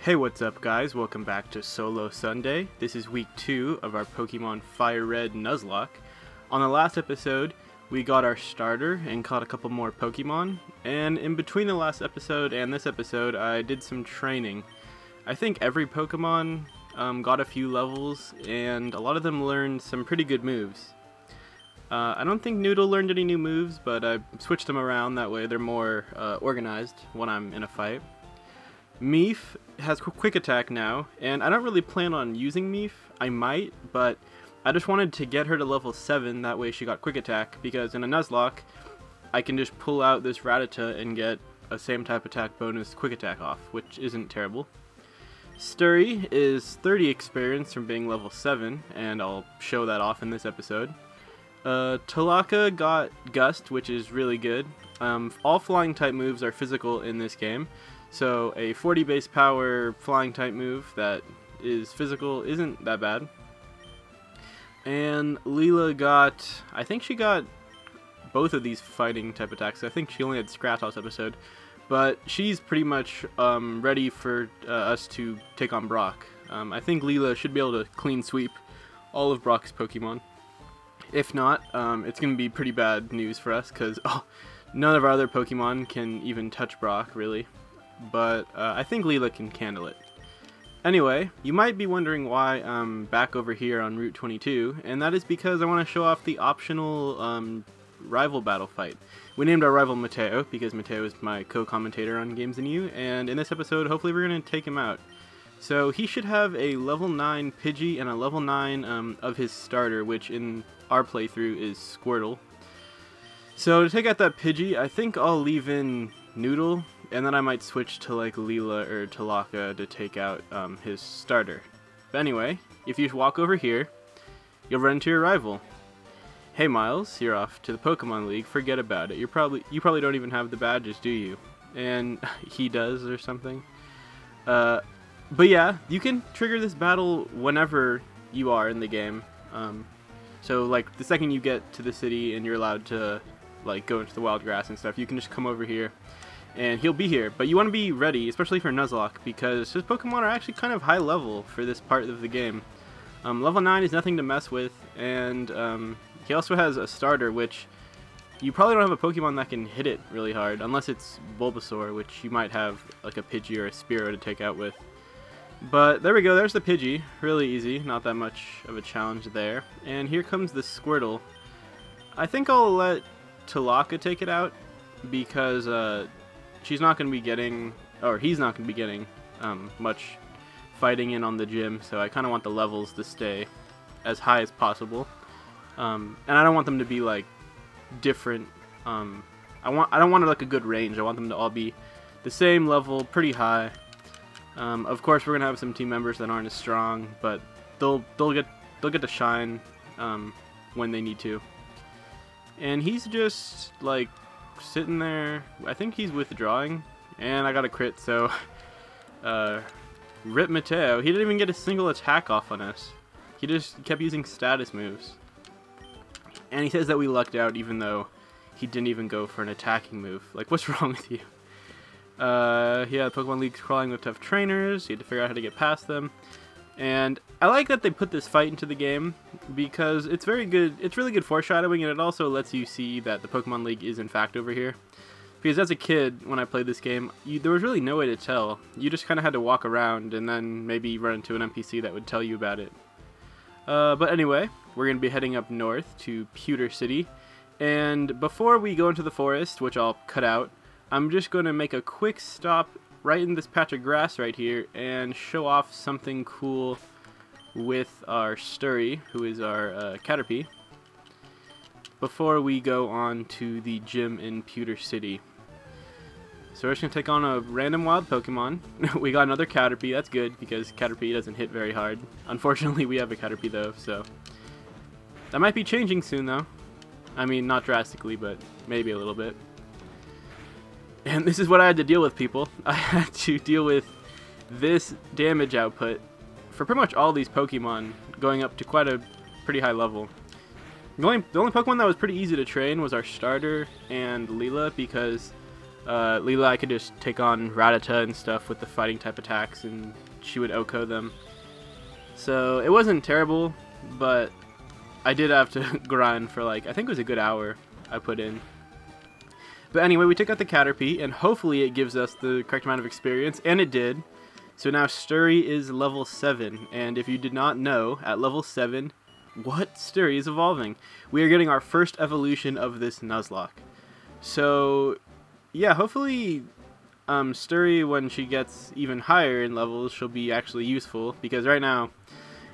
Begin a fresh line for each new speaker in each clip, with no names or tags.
Hey, what's up guys? Welcome back to Solo Sunday. This is week 2 of our Pokemon Fire Red Nuzlocke. On the last episode, we got our starter and caught a couple more Pokemon, and in between the last episode and this episode, I did some training. I think every Pokemon got a few levels, and a lot of them learned some pretty good moves. I don't think Noodle learned any new moves, but I switched them around, that way they're more organized when I'm in a fight. Miiverse has quick attack now, and I don't really plan on using Miiverse. I might, but I just wanted to get her to level 7, that way she got quick attack, because in a Nuzlocke, I can just pull out this Rattata and get a same type attack bonus quick attack off, which isn't terrible. Sturry is 30 experience from being level 7, and I'll show that off in this episode. Talaka got Gust, which is really good. All flying type moves are physical in this game. So a 40 base power flying type move that is physical isn't that bad. And Leela got, I think she got both of these fighting type attacks. I think she only had Scratch last episode. But she's pretty much ready for us to take on Brock. I think Leela should be able to clean sweep all of Brock's Pokemon. If not, it's going to be pretty bad news for us because none of our other Pokemon can even touch Brock, really. But I think Leela can handle it. Anyway, you might be wondering why I'm back over here on Route 22, and that is because I want to show off the optional rival battle fight. We named our rival Mateo, because Mateo is my co-commentator on Games and You, and in this episode, hopefully we're going to take him out. So he should have a level 9 Pidgey and a level 9 of his starter, which in our playthrough is Squirtle. So to take out that Pidgey, I think I'll leave in Noodle, and then I might switch to like Leela or Talaka to take out his starter. But anyway, if you walk over here, you'll run into your rival. Hey Myles, you're off to the Pokemon League, forget about it. You probably don't even have the badges, do you? And he does or something. But yeah, you can trigger this battle whenever you are in the game. So like the second you get to the city and you're allowed to like go into the wild grass and stuff, you can just come over here and he'll be here. But you want to be ready, especially for Nuzlocke, because his Pokemon are actually kind of high level for this part of the game. Level 9 is nothing to mess with, and he also has a starter, which you probably don't have a Pokemon that can hit it really hard, unless it's Bulbasaur, which you might have like a Pidgey or a Spearow to take out with. But there we go, there's the Pidgey. Really easy, not that much of a challenge there. And here comes the Squirtle. I think I'll let Talaka take it out, because she's not going to be getting, or he's not going to be getting much fighting in on the gym, so I kind of want the levels to stay as high as possible. And I don't want them to be like different. I don't want like a good range. I want them to all be the same level, pretty high. Of course, we're gonna have some team members that aren't as strong, but they'll get to shine when they need to. And he's just like sitting there. I think he's withdrawing, and I got a crit, so rip Mateo. He didn't even get a single attack off on us. He just kept using status moves. And he says that we lucked out even though he didn't even go for an attacking move. Like, what's wrong with you? Yeah, Pokemon League's crawling with tough trainers. You had to figure out how to get past them. And I like that they put this fight into the game because it's very good. It's really good foreshadowing, and it also lets you see that the Pokemon League is in fact over here. Because as a kid, when I played this game, there was really no way to tell. You just kind of had to walk around and then maybe run into an NPC that would tell you about it. But anyway, we're going to be heading up north to Pewter City. And before we go into the forest, which I'll cut out, I'm just going to make a quick stop right in this patch of grass right here and show off something cool with our Sturry, who is our Caterpie, before we go on to the gym in Pewter City. So we're just going to take on a random wild Pokemon. We got another Caterpie, that's good, because Caterpie doesn't hit very hard. Unfortunately, we have a Caterpie though, so that might be changing soon though. I mean, not drastically, but maybe a little bit. And this is what I had to deal with, people. I had to deal with this damage output for pretty much all these Pokemon, going up to pretty high level. The only Pokemon that was pretty easy to train was our starter and Leela, because Leela, I could just take on Rattata and stuff with the fighting type attacks, and she would OHKO them. So it wasn't terrible, but I did have to grind for like, I think it was a good hour I put in. But anyway, we took out the Caterpie, and hopefully it gives us the correct amount of experience, and it did. So now Sturry is level 7, and if you did not know, at level 7, what? Sturry is evolving. We are getting our first evolution of this Nuzlocke. So, yeah, hopefully Sturry, when she gets even higher in levels, she'll be actually useful, because right now,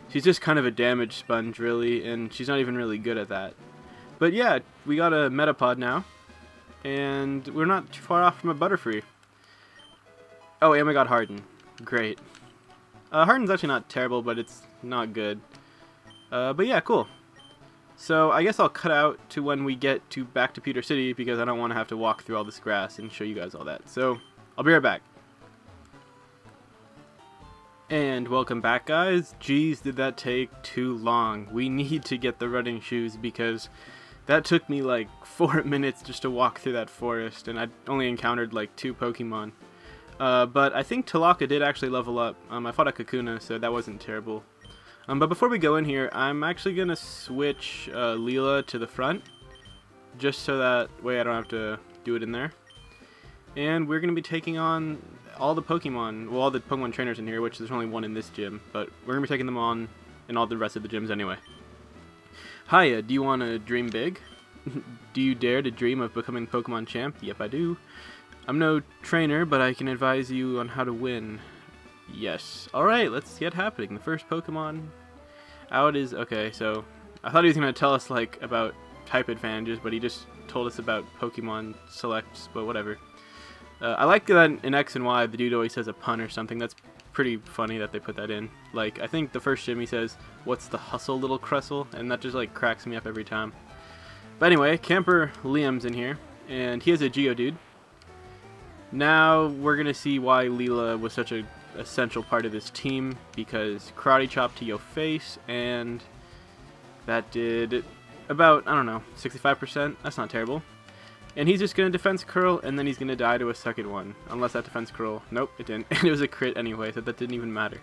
she's just kind of a damage sponge, really, and she's not even really good at that. But yeah, we got a Metapod now, and we're not too far off from a Butterfree. Oh, and we got Harden. Great. Harden's actually not terrible, but it's not good. But yeah, cool. So I guess I'll cut out to when we get back to Pewter City, because I don't want to have to walk through all this grass and show you guys all that. So I'll be right back. And welcome back, guys. Jeez, did that take too long. We need to get the running shoes, because that took me like 4 minutes just to walk through that forest, and I only encountered like 2 Pokemon. But I think Talaka did actually level up. I fought a Kakuna, so that wasn't terrible. But before we go in here, I'm actually going to switch Leela to the front, just so that way I don't have to do it in there. And we're going to be taking on all the Pokemon, well, all the Pokemon trainers in here, which there's only one in this gym, but we're going to be taking them on in all the rest of the gyms anyway. Hiya, do you want to dream big? Do you dare to dream of becoming Pokemon champ? Yep, I do. I'm no trainer, but I can advise you on how to win. Yes. Alright, let's get happening. The first Pokemon out is... Okay, so I thought he was going to tell us like about type advantages, but he just told us about Pokemon selects, but whatever. I like that in X and Y the dude always says a pun or something. That's pretty funny that they put that in. Like, I think the first gym he says, "What's the hustle, little Cressel?" And that just like cracks me up every time. But anyway, Camper Liam's in here, and he has a Geodude. Now we're gonna see why Leela was such a essential part of this team, because Karate Chop to your face, and that did about, I don't know, 65%. That's not terrible. And he's just going to Defense Curl, and then he's going to die to a second one. Unless that Defense Curl... Nope, it didn't. And it was a crit anyway, so that didn't even matter.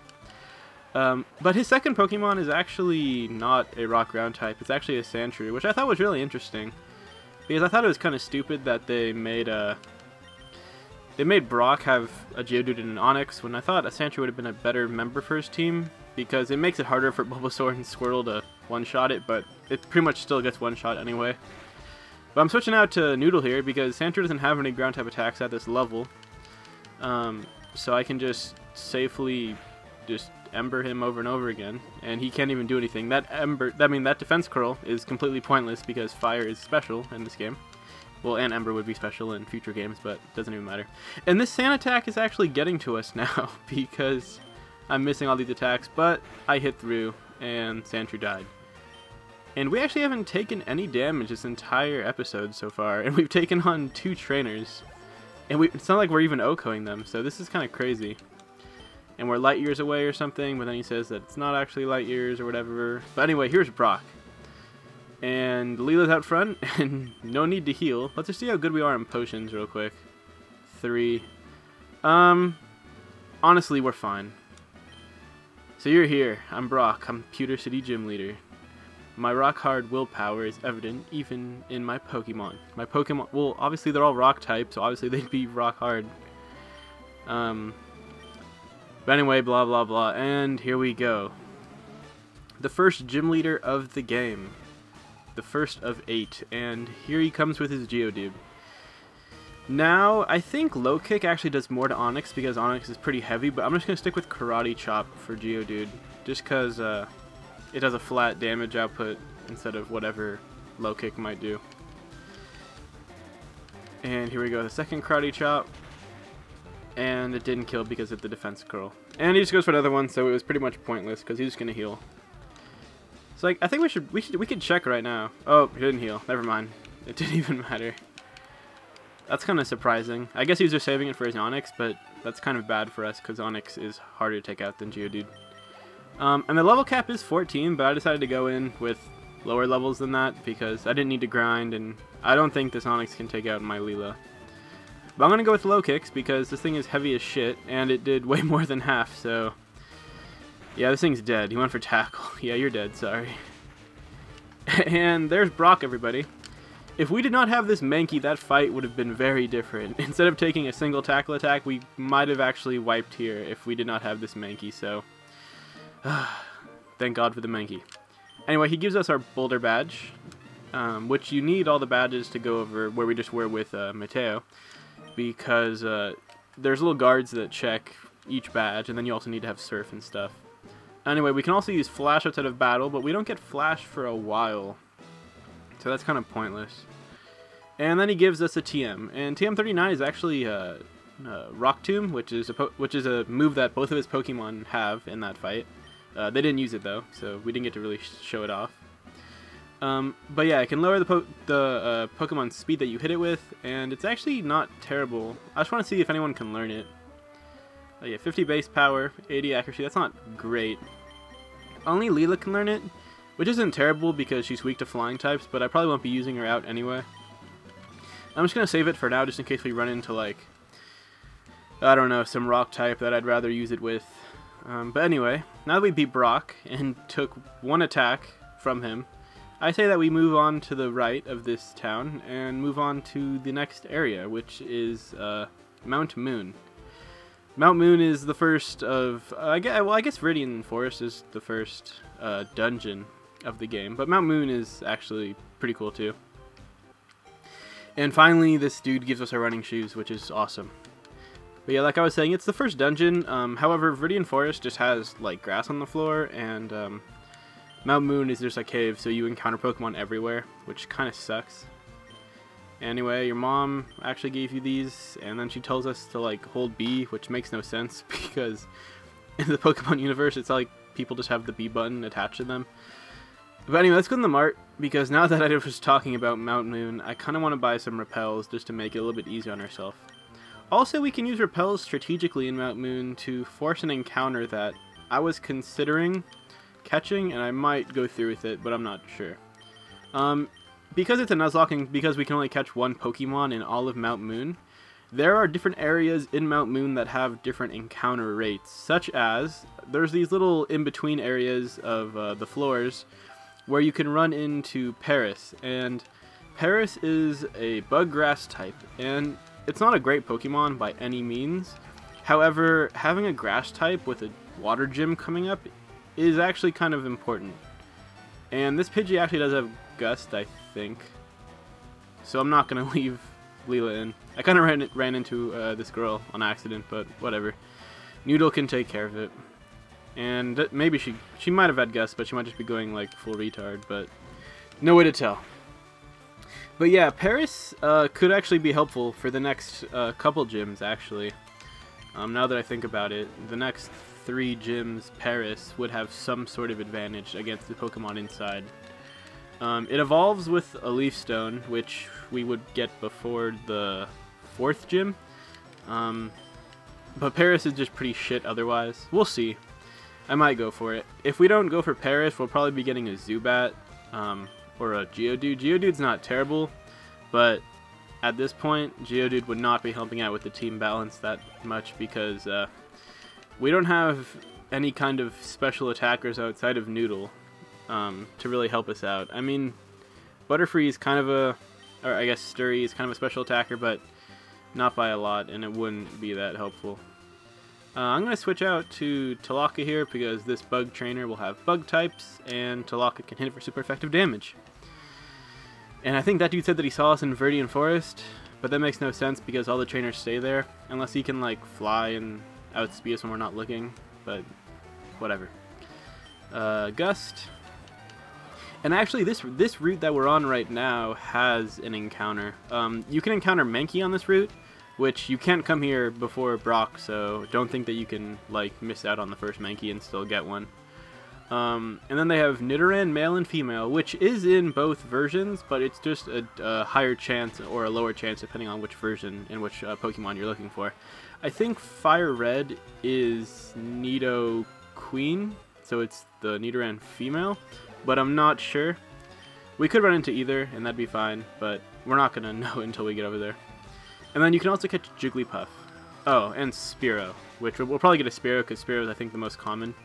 But his second Pokemon is actually not a Rock Ground type. It's actually a Sandshrew, which I thought was really interesting. Because I thought it was kind of stupid that they made Brock have a Geodude and an Onix, when I thought a Sandshrew would have been a better member for his team, because it makes it harder for Bulbasaur and Squirtle to one-shot it, but it pretty much still gets one-shot anyway. But I'm switching out to Noodle here, because Sandshrew doesn't have any ground-type attacks at this level, so I can just safely just Ember him over and over again, and he can't even do anything. That Defense Curl is completely pointless, because Fire is special in this game. Well, and Ember would be special in future games, but it doesn't even matter. And this Sand attack is actually getting to us now, because I'm missing all these attacks, but I hit through, and Sandshrew died. And we actually haven't taken any damage this entire episode so far, and we've taken on 2 trainers. And it's not like we're even OHKOing them, so this is kind of crazy. And we're light years away or something, but then he says that it's not actually light years or whatever. But anyway, here's Brock. And Leela's out front, and no need to heal. Let's just see how good we are in potions real quick. 3. Honestly, we're fine. So you're here. I'm Brock. I'm Pewter City Gym Leader. My rock-hard willpower is evident even in my Pokemon. My Pokemon... Well, obviously they're all rock type, so obviously they'd be rock-hard. But anyway, blah blah blah. And here we go. The first gym leader of the game. The first of 8. And here he comes with his Geodude. Now, I think Low Kick actually does more to Onix, because Onix is pretty heavy, but I'm just going to stick with Karate Chop for Geodude. Just because... it has a flat damage output instead of whatever Low Kick might do. And here we go, the second Karate Chop. And it didn't kill because of the Defense Curl. And he just goes for another one, so it was pretty much pointless because he's just gonna heal. So like, I think we could check right now. Oh, he didn't heal. Never mind. It didn't even matter. That's kind of surprising. I guess he was just saving it for his Onix, but that's kind of bad for us because Onix is harder to take out than Geodude. And the level cap is 14, but I decided to go in with lower levels than that because I didn't need to grind, and I don't think this Onix can take out my Leela. But I'm going to go with low kicks because this thing is heavy as shit, and it did way more than half, so... Yeah, this thing's dead. He went for tackle. Yeah, you're dead, sorry. And there's Brock, everybody. If we did not have this Mankey, that fight would have been very different. Instead of taking a single tackle attack, we might have actually wiped here if we did not have this Mankey, so... Thank God for the Mankey. Anyway, he gives us our Boulder Badge, which you need all the badges to go over where we just were with Mateo, because there's little guards that check each badge, and then you also need to have Surf and stuff. Anyway, we can also use Flash outside of battle, but we don't get Flash for a while, so that's kind of pointless. And then he gives us a TM, and TM39 is actually Rock Tomb, which is a move that both of his Pokemon have in that fight. They didn't use it though, so we didn't get to really show it off. But yeah, it can lower the Pokemon speed that you hit it with, and it's actually not terrible. I just want to see if anyone can learn it. Yeah, 50 base power, 80 accuracy, that's not great. Only Leela can learn it, which isn't terrible because she's weak to flying types, but I probably won't be using her out anyway. I'm just going to save it for now just in case we run into, like, I don't know, some rock type that I'd rather use it with. But anyway, now that we beat Brock and took one attack from him, I say that we move on to the right of this town and move on to the next area, which is Mount Moon. Mount Moon is the first of, I guess Viridian Forest is the first dungeon of the game, but Mount Moon is actually pretty cool too. And finally, this dude gives us our running shoes, which is awesome. But yeah, like I was saying, it's the first dungeon. However, Viridian Forest just has like grass on the floor, and Mount Moon is just a cave, so you encounter Pokemon everywhere, which kind of sucks. Anyway, your mom actually gave you these, and then she tells us to like hold B, which makes no sense because in the Pokemon universe, it's like people just have the B button attached to them. But anyway, let's go to the mart, because now that I was talking about Mount Moon, I kind of want to buy some repels just to make it a little bit easier on ourselves. Also, we can use repels strategically in Mount Moon to force an encounter that I was considering catching, and I might go through with it, but I'm not sure. Because it's a Nuzlocke, and because we can only catch one Pokemon in all of Mount Moon, there are different areas in Mount Moon that have different encounter rates, such as there's these little in-between areas of the floors where you can run into Paris, and Paris is a bug grass type, and it's not a great Pokemon by any means. However, having a grass type with a water gym coming up is actually kind of important. And this Pidgey actually does have Gust, I think. So I'm not going to leave Leela in. I kind of ran into this girl on accident, but whatever. Noodle can take care of it. And maybe she might have had Gust, but she might just be going like full retard, but no way to tell. But yeah, Paris could actually be helpful for the next couple gyms, actually. Now that I think about it, the next 3 gyms, Paris would have some sort of advantage against the Pokemon inside. It evolves with a Leaf Stone, which we would get before the 4th gym. But Paris is just pretty shit otherwise. We'll see. I might go for it. If we don't go for Paris, we'll probably be getting a Zubat. Or a Geodude. Geodude's not terrible, but at this point, Geodude would not be helping out with the team balance that much because we don't have any kind of special attackers outside of Noodle to really help us out. I mean, Butterfree is kind of or I guess Sturry is kind of a special attacker, but not by a lot, and it wouldn't be that helpful. I'm going to switch out to Talaka here because this bug trainer will have bug types, and Talaka can hit it for super effective damage. And I think that dude said that he saw us in Viridian Forest, but that makes no sense because all the trainers stay there, unless he can like fly and outspeed us when we're not looking, but whatever. Gust. And actually this route that we're on right now has an encounter. You can encounter Mankey on this route, which you can't come here before Brock, so don't think that you can like miss out on the first Mankey and still get one. And then they have Nidoran male and female, which is in both versions, but it's just a higher chance or a lower chance depending on which version and which Pokemon you're looking for. I think Fire Red is Nido Queen, so it's the Nidoran female, but I'm not sure. We could run into either, and that'd be fine, but we're not going to know until we get over there. And then you can also catch Jigglypuff. Oh, and Spearow, which we'll probably get a Spearow because Spearow is, I think, the most common.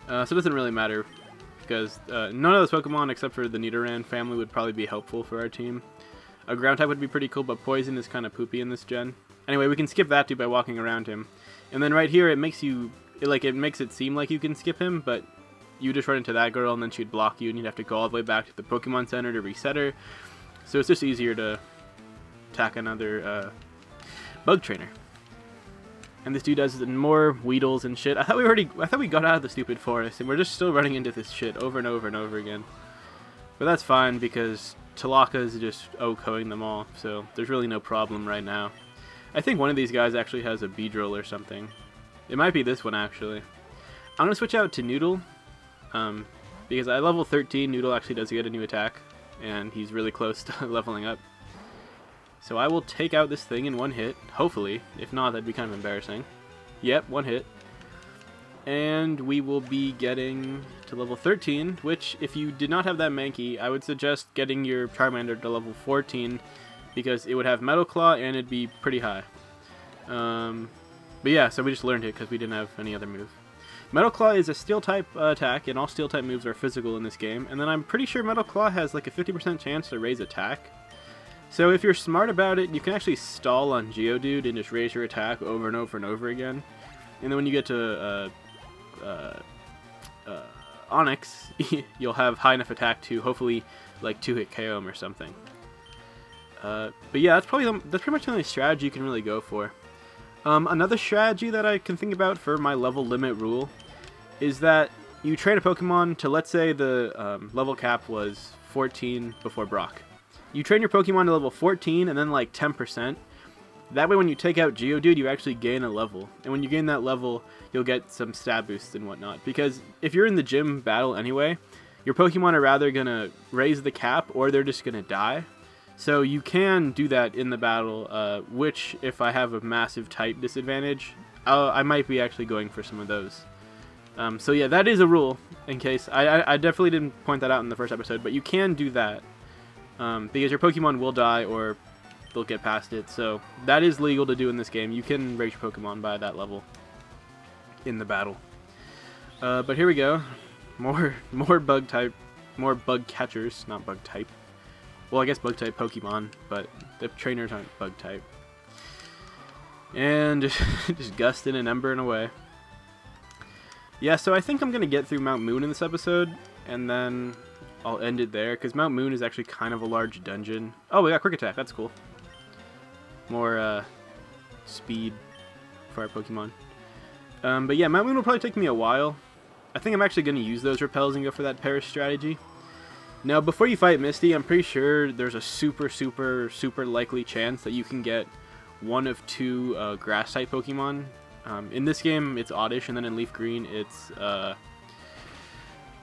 So it doesn't really matter because none of those Pokemon except for the Nidoran family would probably be helpful for our team. A ground type would be pretty cool, but Poison is kind of poopy in this gen. Anyway, we can skip that dude by walking around him. And then right here, it makes it seem like you can skip him, but you just run into that girl and then she'd block you and you'd have to go all the way back to the Pokemon Center to reset her. So it's just easier to attack another bug trainer. And this dude does more Weedles and shit. I thought we got out of the stupid forest and we're just still running into this shit over and over and over again. But that's fine because Talaka is just OHKOing them all, so there's really no problem right now. I think one of these guys actually has a Beedrill or something. It might be this one actually. I'm gonna switch out to Noodle, because at level 13 Noodle actually does get a new attack, and he's really close to leveling up. So I will take out this thing in one hit, hopefully. If not, that'd be kind of embarrassing. Yep, one hit. And we will be getting to level 13, which, if you did not have that Mankey, I would suggest getting your Charmander to level 14, because it would have Metal Claw and it'd be pretty high. But yeah, so we just learned it because we didn't have any other move. Metal Claw is a Steel-type attack, and all Steel-type moves are physical in this game. And then I'm pretty sure Metal Claw has like a 50% chance to raise attack. So if you're smart about it, you can actually stall on Geodude and just raise your attack over and over and over again. And then when you get to Onyx, you'll have high enough attack to hopefully like 2-hit KO him or something. But yeah, that's pretty much the only strategy you can really go for. Another strategy that I can think about for my level limit rule is that you train a Pokemon to, let's say the level cap was 14 before Brock. You train your Pokemon to level 14 and then like 10%. That way when you take out Geodude, you actually gain a level. And when you gain that level, you'll get some stat boosts and whatnot. Because if you're in the gym battle anyway, your Pokemon are rather going to raise the cap or they're just going to die. So you can do that in the battle, which if I have a massive type disadvantage, I might be actually going for some of those. So yeah, that is a rule, in case. I definitely didn't point that out in the first episode, but you can do that. Because your Pokemon will die or they'll get past it. So that is legal to do in this game. You can raise your Pokemon by that level in the battle. But here we go. More bug type, more bug catchers, not bug type. Well, I guess bug type Pokemon, but the trainers aren't bug type. And just gusting and embering away. Yeah, so I think I'm going to get through Mount Moon in this episode, and then I'll end it there, because Mount Moon is actually kind of a large dungeon. Oh, we got Quick Attack, that's cool. More speed for our Pokemon. But yeah, Mount Moon will probably take me a while. I think I'm actually going to use those repels and go for that Paris strategy. Now, before you fight Misty, I'm pretty sure there's a super likely chance that you can get one of two grass-type Pokemon. In this game, it's Oddish, and then in Leaf Green, it's the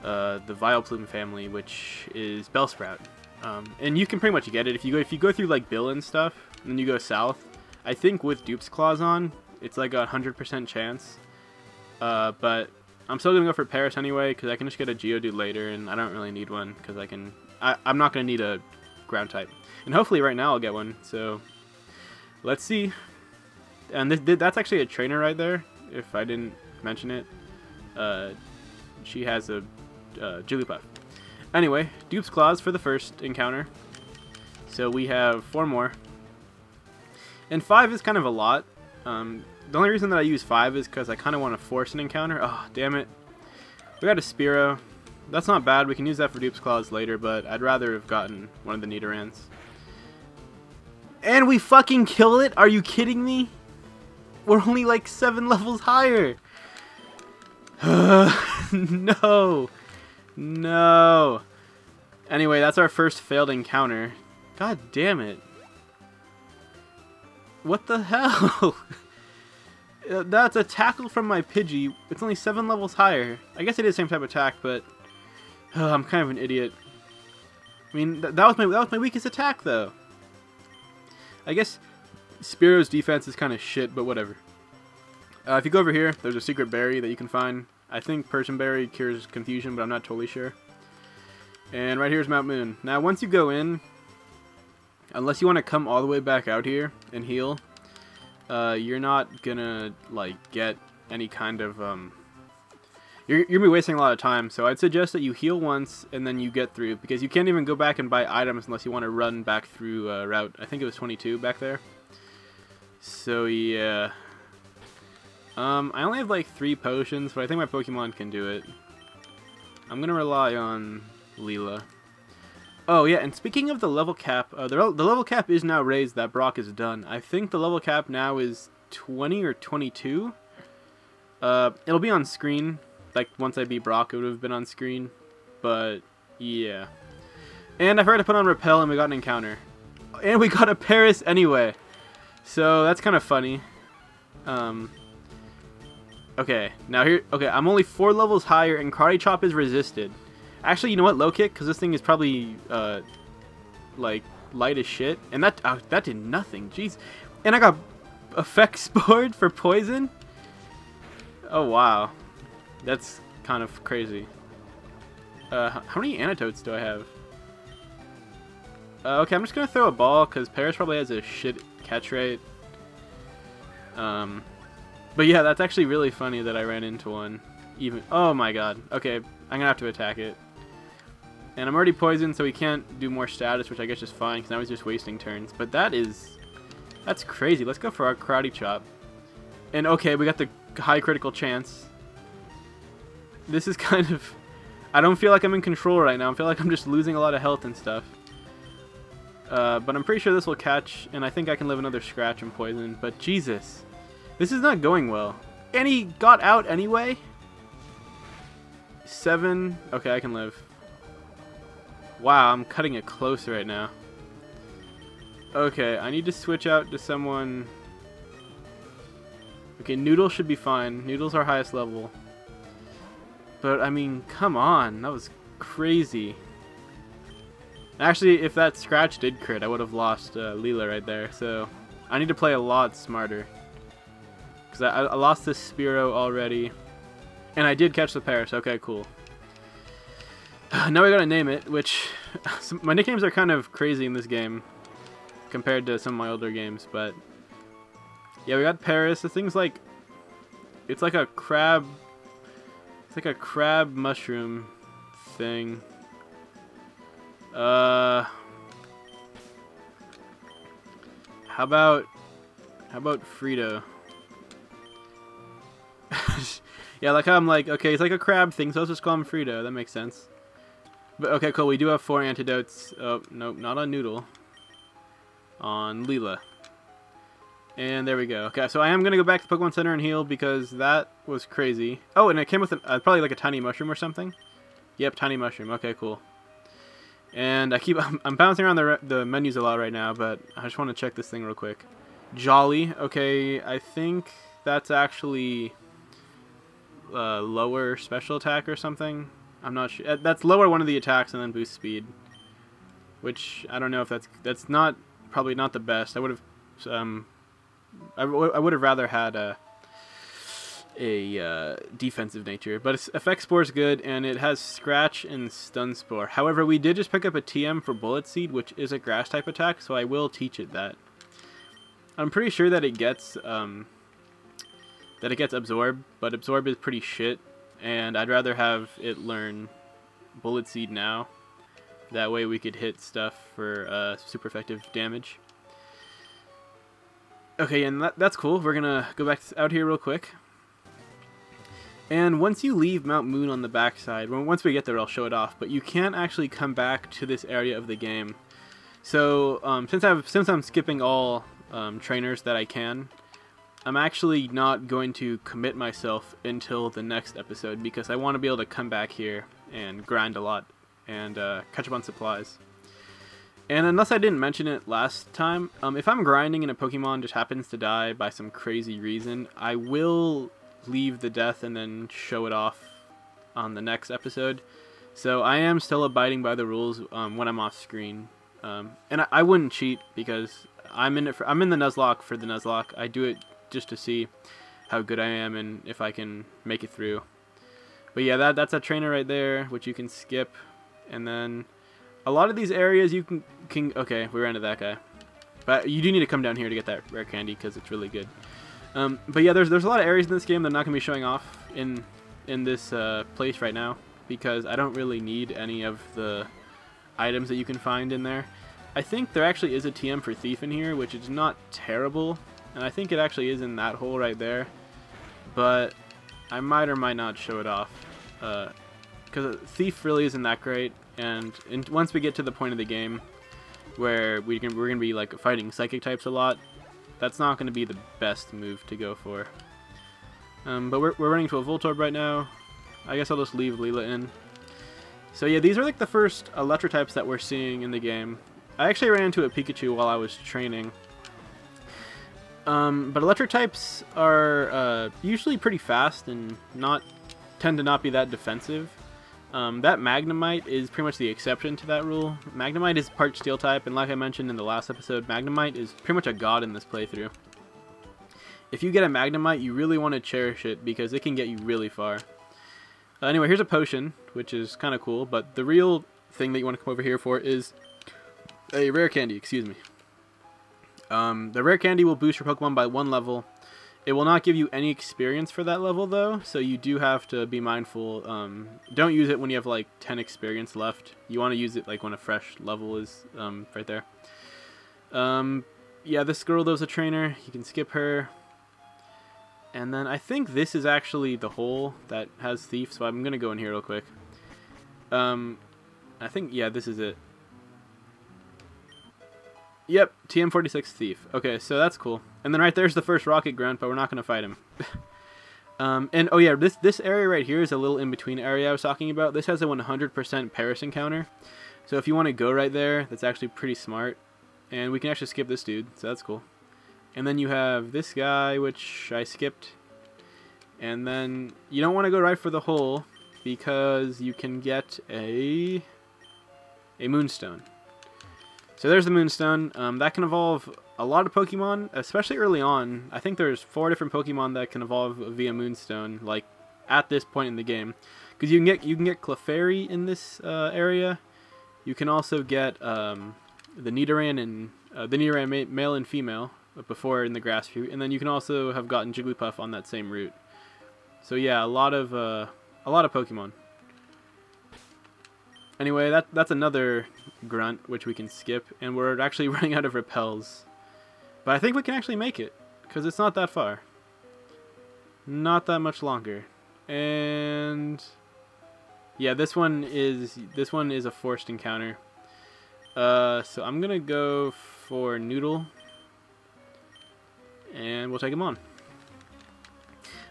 Vileplume family, which is Bellsprout. And you can pretty much get it if you go through like Bill and stuff, and then you go south. I think with Dupes Clause on, it's like a 100% chance. But I'm still gonna go for Paris anyway, because I can just get a Geodude later, and I don't really need one, because I'm not gonna need a ground type. And hopefully right now I'll get one, so let's see. And that's actually a trainer right there, if I didn't mention it. She has a Jigglypuff. Anyway, Dupes Clause for the first encounter. So we have 4 more. And 5 is kind of a lot. The only reason that I use 5 is because I kind of want to force an encounter. Oh, damn it. We got a Spearow. That's not bad. We can use that for Dupes Clause later, but I'd rather have gotten one of the Nidorans. And we fucking kill it? Are you kidding me? We're only like 7 levels higher. No. No. Anyway, that's our first failed encounter. God damn it. What the hell? That's a tackle from my Pidgey. It's only 7 levels higher. I guess it is the same type of attack, but I'm kind of an idiot. I mean, that was my weakest attack, though. I guess Spearow's defense is kind of shit, but whatever. If you go over here, there's a secret berry that you can find. I think Persian Berry cures confusion, but I'm not totally sure. And right here's Mount Moon. Now, once you go in, unless you want to come all the way back out here and heal, you're not gonna like get any kind of you're gonna be wasting a lot of time. So I'd suggest that you heal once and then you get through, because you can't even go back and buy items unless you want to run back through route. I think it was 22 back there. So yeah, I only have like 3 potions, but I think my Pokemon can do it. I'm gonna rely on Leela. Oh yeah, and speaking of the level cap, the level cap is now raised that Brock is done. I think the level cap now is 20 or 22. It'll be on screen. Like, once I beat Brock, it would have been on screen. But, yeah. And I forgot to put on Repel, and we got an encounter. And we got a Paris anyway. So, that's kind of funny. Okay, now here... Okay, I'm only 4 levels higher, and Karate Chop is resisted. Actually, you know what? Low Kick, because this thing is probably, like, light as shit. And that did nothing. Jeez. And I got Effect Spore for Poison? Oh, wow. That's kind of crazy. How many antidotes do I have? Okay, I'm just gonna throw a ball because Paris probably has a shit catch rate. But yeah, that's actually really funny that I ran into one. Even oh my god. Okay, I'm gonna have to attack it. And I'm already poisoned, so he can't do more status, which I guess is fine because now he's just wasting turns. But that's crazy. Let's go for our Karate Chop. And okay, we got the high critical chance. This is kind of... I don't feel like I'm in control right now. I feel like I'm just losing a lot of health and stuff. But I'm pretty sure this will catch, and I think I can live another scratch and poison. But Jesus, this is not going well. And he got out anyway? 7. Okay, I can live. Wow, I'm cutting it close right now. Okay, I need to switch out to someone... Okay, Noodle should be fine. Noodle's our highest level. But, I mean, come on. That was crazy. Actually, if that scratch did crit, I would have lost Leela right there. So, I need to play a lot smarter. Because I lost this Spearow already. And I did catch the Paris. Okay, cool. Now we gotta name it, which... my nicknames are kind of crazy in this game. Compared to some of my older games, but... Yeah, we got Paris. This thing's like... It's like a crab... It's like a crab mushroom thing. How about Frito? Yeah, like how I'm like, okay, it's like a crab thing, so let's just call him Frito. That makes sense. But okay, cool. We do have 4 antidotes. Oh, nope, not on Noodle. On Leela. And there we go. Okay, so I am going to go back to Pokemon Center and heal because that was crazy. Oh, and it came with probably like a tiny mushroom or something. Yep, tiny mushroom. Okay, cool. And I'm bouncing around the menus a lot right now, but I just want to check this thing real quick. Jolly. Okay, I think that's actually lower special attack or something. I'm not sure. That's lower one of the attacks and then boost speed. Which, I don't know if that's not, probably not the best. I would have... I would have rather had a defensive nature, but its Effect Spore is good, and it has Scratch and Stun Spore. However, we did just pick up a TM for Bullet Seed, which is a grass type attack, so I will teach it that. I'm pretty sure that it gets Absorb, but Absorb is pretty shit, and I'd rather have it learn Bullet Seed now. That way we could hit stuff for super effective damage. Okay, and that's cool. We're gonna go back out here real quick. And once you leave Mount Moon on the backside, once we get there I'll show it off, but you can't actually come back to this area of the game. So, since I'm skipping all trainers that I can, I'm actually not going to commit myself until the next episode, because I want to be able to come back here and grind a lot and catch up on supplies. And unless I didn't mention it last time, if I'm grinding and a Pokemon just happens to die by some crazy reason, I will leave the death and then show it off on the next episode. So I am still abiding by the rules when I'm off screen. And I wouldn't cheat because I'm in the Nuzlocke for the Nuzlocke. I do it just to see how good I am and if I can make it through. But yeah, that's a trainer right there, which you can skip. And then A lot of these areas you can okay, we ran into that guy. But you do need to come down here to get that rare candy because it's really good. But yeah, there's a lot of areas in this game that I'm not going to be showing off in this place right now because I don't really need any of the items that you can find in there. I think there actually is a TM for Thief in here, which is not terrible, and I think it actually is in that hole right there. But I might or might not show it off because Thief really isn't that great, and once we get to the point of the game where we're gonna be like fighting psychic types a lot, that's not gonna be the best move to go for. But we're running to a Voltorb right now. I guess I'll just leave Leela in. So yeah, these are like the first Electro types that we're seeing in the game. I actually ran into a Pikachu while I was training. But Electro types are usually pretty fast and tend to not be that defensive. That Magnemite is pretty much the exception to that rule. Magnemite is part Steel type, and like I mentioned in the last episode, Magnemite is pretty much a god in this playthrough. If you get a Magnemite, you really want to cherish it because it can get you really far. Anyway, here's a potion, which is kind of cool, but the real thing that you want to come over here for is a rare candy, excuse me. The rare candy will boost your Pokemon by 1 level. It will not give you any experience for that level though, so you do have to be mindful. Don't use it when you have like 10 experience left. You want to use it like when a fresh level is right there. Yeah, this girl though is a trainer. You can skip her. And then I think this is actually the hole that has Thief, so I'm going to go in here real quick. I think, yeah, this is it. Yep, TM46 Thief. Okay, so that's cool. And then right there's the first Rocket Grunt, but we're not going to fight him. And oh yeah, this area right here is a little in-between area I was talking about. This has a 100% Paris encounter. So if you want to go right there, that's actually pretty smart. And we can actually skip this dude, so that's cool. And then you have this guy, which I skipped. And then you don't want to go right for the hole because you can get a Moonstone. So there's the Moonstone. That can evolve a lot of Pokemon, especially early on. I think there's 4 different Pokemon that can evolve via Moonstone, like at this point in the game. Because you can get Clefairy in this area. You can also get the Nidoran and the Nidoran male and female before in the grass route, and then you can also have gotten Jigglypuff on that same route. So yeah, a lot of Pokemon. Anyway, that's another grunt which we can skip, and we're actually running out of repels. But I think we can actually make it because it's not that far, not that much longer, and yeah, this one is a forced encounter. So I'm gonna go for Noodle. And we'll take him on.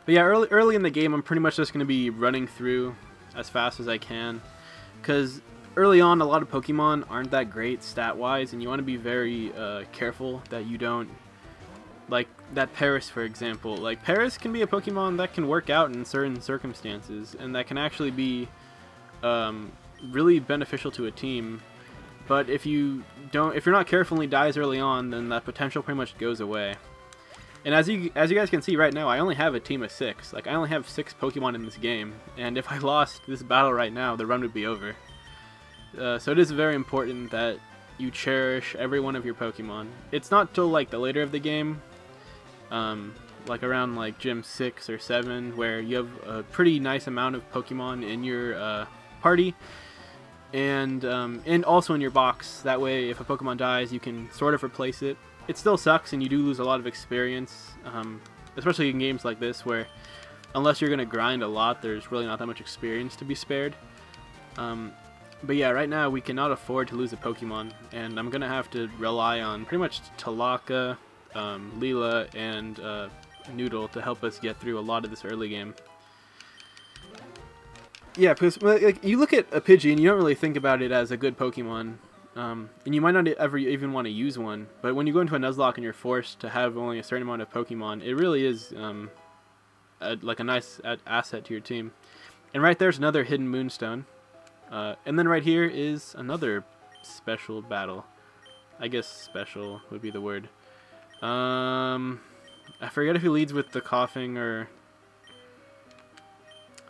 But yeah, early in the game, I'm pretty much just going to be running through as fast as I can. Because early on, a lot of Pokemon aren't that great stat-wise, and you want to be very careful that you don't... Like, that Paris, for example. Like, Paris can be a Pokemon that can work out in certain circumstances, and that can actually be really beneficial to a team. But if you're not careful and he dies early on, then that potential pretty much goes away. And as you guys can see right now, I only have a team of 6. Like, I only have 6 Pokemon in this game, and if I lost this battle right now, the run would be over. So it is very important that you cherish every one of your Pokemon. It's not till like the later of the game, like around like Gym 6 or 7, where you have a pretty nice amount of Pokemon in your party, and also in your box. That way, if a Pokemon dies, you can sort of replace it. It still sucks, and you do lose a lot of experience, especially in games like this, where unless you're going to grind a lot, there's really not that much experience to be spared. But yeah, right now we cannot afford to lose a Pokemon, and I'm going to have to rely on pretty much Talaka, Leela, and Noodle to help us get through a lot of this early game. Yeah, because like, you look at a Pidgey and you don't really think about it as a good Pokemon. And you might not ever even want to use one, but when you go into a Nuzlocke and you're forced to have only a certain amount of Pokemon, it really is like a nice asset to your team. And right there's another hidden Moonstone. And then right here is another special battle. I guess special would be the word. I forget if he leads with the coughing or...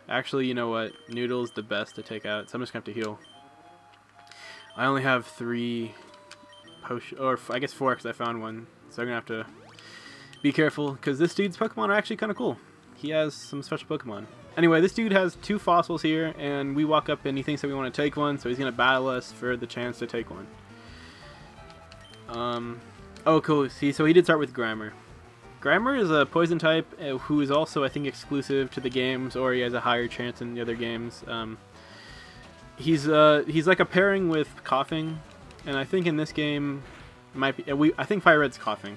Actually, you know what? Noodle's the best to take out, so I'm just going to have to heal. I only have 3 potion, or I guess 4 because I found one. So I'm gonna have to be careful because this dude's Pokemon are actually kind of cool. He has some special Pokemon. Anyway, this dude has 2 fossils here, and we walk up and he thinks that we want to take one, so he's gonna battle us for the chance to take one. Oh, cool. See, so he did start with Grimer. Grimer is a poison type who is also, I think, exclusive to the games, or he has a higher chance in the other games. He's like a pairing with Coughing, and I think in this game might be I think Fire Red's Coughing.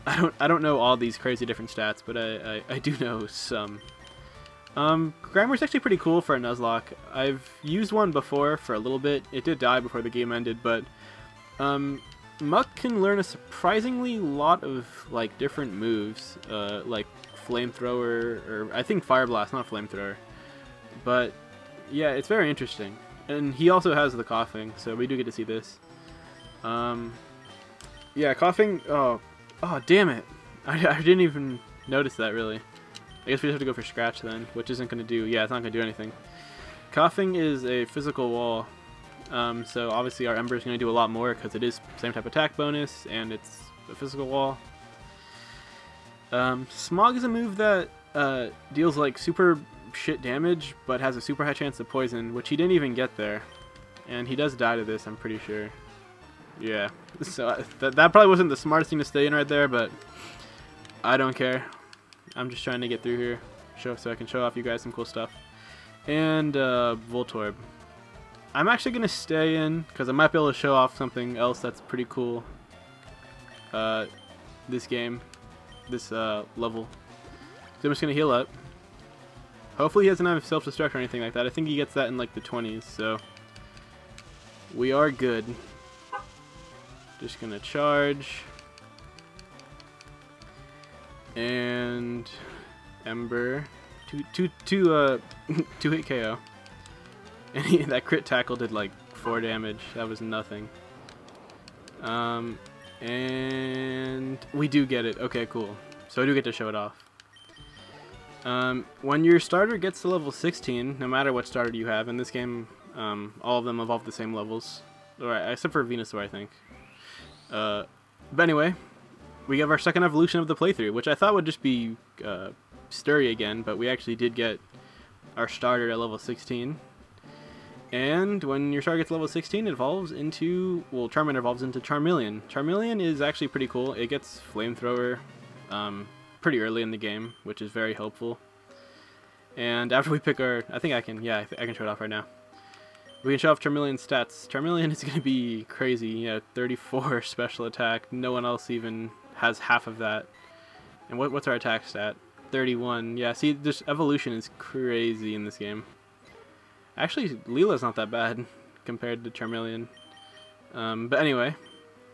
I don't know all these crazy different stats, but I do know some. Grimer's actually pretty cool for a Nuzlocke. I've used one before for a little bit. It did die before the game ended, but Muck can learn a surprisingly lot of like different moves, like Flamethrower, or I think Fire Blast, not Flamethrower. But yeah, it's very interesting. And he also has the Coughing, so we do get to see this. Yeah, Coughing. Oh, damn it! I didn't even notice that really. I guess we just have to go for Scratch then, which isn't going to do. Yeah, it's not going to do anything. Coughing is a physical wall. So obviously our Ember is going to do a lot more because it is same type attack bonus and it's a physical wall. Smog is a move that deals like super shit damage but has a super high chance of poison, which he didn't even get there. And he does die to this, I'm pretty sure. Yeah, so that probably wasn't the smartest thing to stay in right there, but I don't care. I'm just trying to get through here so I can show off you guys some cool stuff. And Voltorb. I'm actually going to stay in because I might be able to show off something else that's pretty cool this game, this level. So I'm just going to heal up. Hopefully he doesn't have self-destruct or anything like that. I think he gets that in like the 20s, so we are good. Just going to charge. And Ember. Two hit KO. And that crit tackle did like 4 damage. That was nothing. And we do get it. Okay, cool. So I do get to show it off. When your starter gets to level 16, no matter what starter you have in this game, all of them evolve the same levels, except for Venusaur, I think. But anyway, we have our second evolution of the playthrough, which I thought would just be Sturry again, but we actually did get our starter at level 16. And when your starter gets level 16, it evolves into, well, Charmander evolves into Charmeleon. Charmeleon is actually pretty cool. It gets Flamethrower pretty early in the game, which is very helpful. And after we pick our, I can show it off right now. We can show off Charmeleon's stats. Charmeleon is going to be crazy. Yeah, 34 special attack. No one else even has half of that. And what's our attack stat? 31. Yeah, see, this evolution is crazy in this game. Actually, Leela's not that bad compared to Charmeleon. But anyway,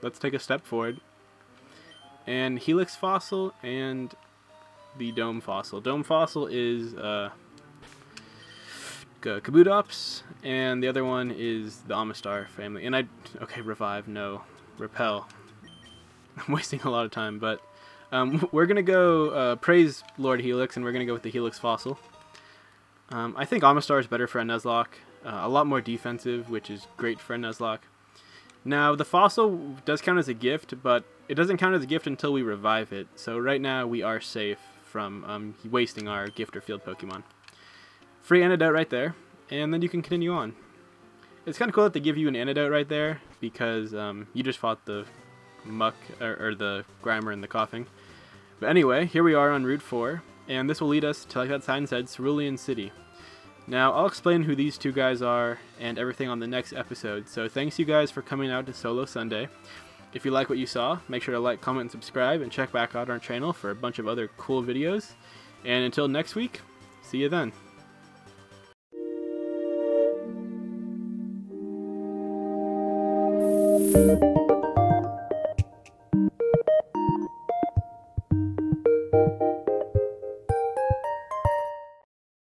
let's take a step forward. And Helix Fossil and the Dome Fossil. Dome Fossil is Kabutops, and the other one is the Amistar family. And okay, Revive, no. Repel. I'm wasting a lot of time, but we're going to go praise Lord Helix, and we're going to go with the Helix Fossil. I think Amistar is better for a Nuzlocke, a lot more defensive, which is great for a Nuzlocke. Now, the Fossil does count as a gift, but it doesn't count as a gift until we revive it. So right now, we are safe from wasting our gift or field Pokemon. Free antidote right there, and then you can continue on. It's kind of cool that they give you an antidote right there, because you just fought the Muck, or the Grimer and the Coughing. But anyway, here we are on Route 4, and this will lead us to, like that sign said, Cerulean City. Now, I'll explain who these two guys are and everything on the next episode, so thanks you guys for coming out to Solo Sunday. If you like what you saw, make sure to like, comment, and subscribe, and check back out our channel for a bunch of other cool videos. And until next week, see you then.